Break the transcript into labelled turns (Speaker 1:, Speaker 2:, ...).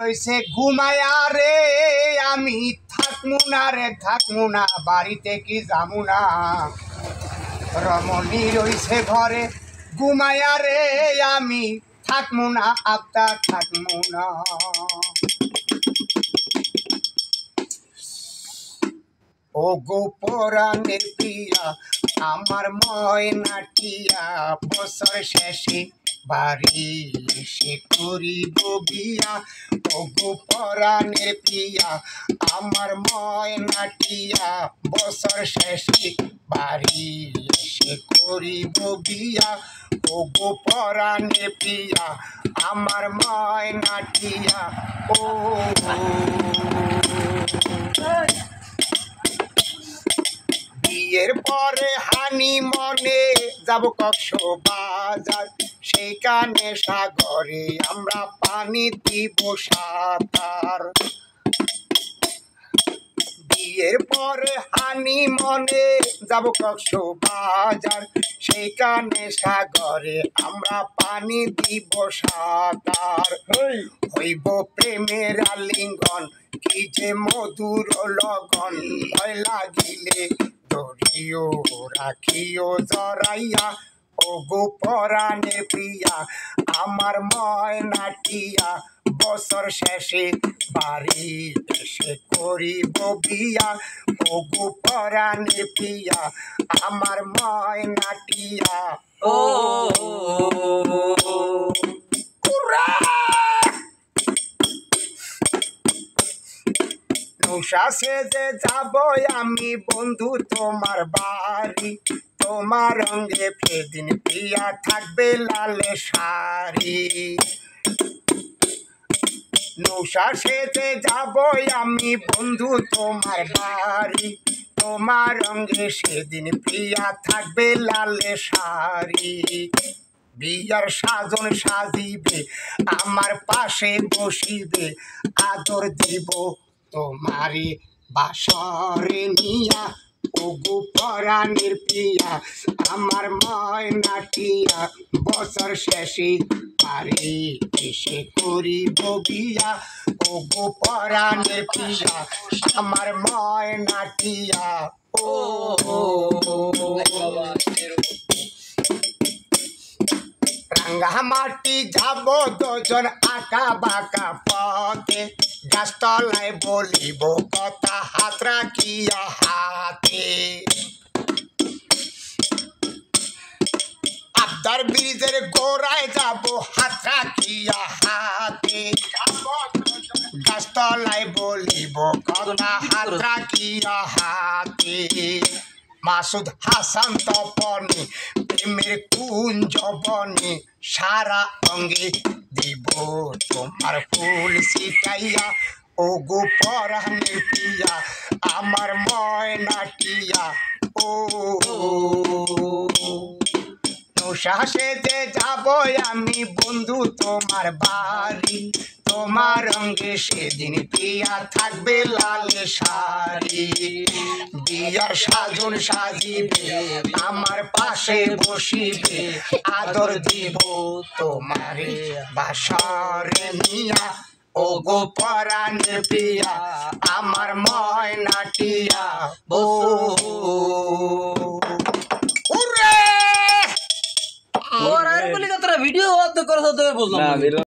Speaker 1: হইছে ঘুমায়া রে আমি থাকমু না বাড়িতে কি যামু না রমণী রইছে ঘরে ঘুমায়া রে আমি থাকমু না আত্মা থাকমু না ও গো পরাণের প্রিয়া আমার ময়নাটিয়া বছর শেষে বাড়ি এসে করিব বিয়া ও গো পরাণের প্রিয়া আমার ময়নাটিয়া বছর শেষে বাড়ি এসে করিব বিয়া ও গো পরাণের প্রিয়া আমার ময়নাটিয়া ও বিয়ের পরে হানি মনে যাব কক্সবাজার সেইখানে সাগরে আমরা পানি দিব সাঁতার বিয়ের পরে হানি মনে যাব কক্সবাজার সেইখানে সাগরে আমরা পানি দিব সাঁতার হইব প্রেমের আলিঙ্গন কি যে মধুর লগন ভয় লাগিলে ধরিও রাখিও জড়াইয়া ও গো পরাণের প্রিয়া আমার ময়নাটিয়া বছর শেষে বাড়ি এসে করিব বিয়া ও গো পরাণের প্রিয়া আমার ময়নাটিয়া ও নৌশা সেজে যাব আমি বন্ধু তোমার বাড়ি তোমার রঙে সেদিন প্রিয়া থাকবে লালে শাড়ি নৌশা সেজে যাব আমি বন্ধু তোমার বাড়ি তোমার রঙে সেদিন প্রিয়া থাকবে লালে শাড়ি বিয়ার সাজন সাজিবে আমার পাশে বসিবে আদর দিব তোমারে বাসরে নিয়া ও গো পরাণের প্রিয়া আমার ময়নাটিয়া বছর শেষে বাড়ি এসে করিব বিয়া ও গো পরাণের প্রিয়া আমার ময়নাটিয়া ও রাঙ্গা মাটি যাব দুজন আঁকা বাঁকা পথে গাছতলায় বলিব কথা হাত রাখিয়া হাতে আবদার ব্রিজের গোড়ায় যাব হাত রাখিয়া হাতে গাছতলায় বলিব কথা হাত রাখিয়া হাতে মাসুদ হাসান তপনে প্রেমের কুঞ্জবনে সারা অঙ্গে দিব তোমার ফুল ছিটাইয়া ও গো পরাণের প্রিয়া আমার ময়নাটিয়া ও নৌশা সেজে যাব আমি বন্ধু তোমার বাড়ি তোমার রঙে সেদিন প্রিয়া থাকবে লাল শাড়ি বিয়ার সাজন সাজিবে আমার পাশে বসিবে আদর দিব তোমারে বাসরে নিয়া ও গো পরাণের প্রিয়া আমার ময়নাটিয়া ও
Speaker 2: ভিডিও করছো বুঝলাম।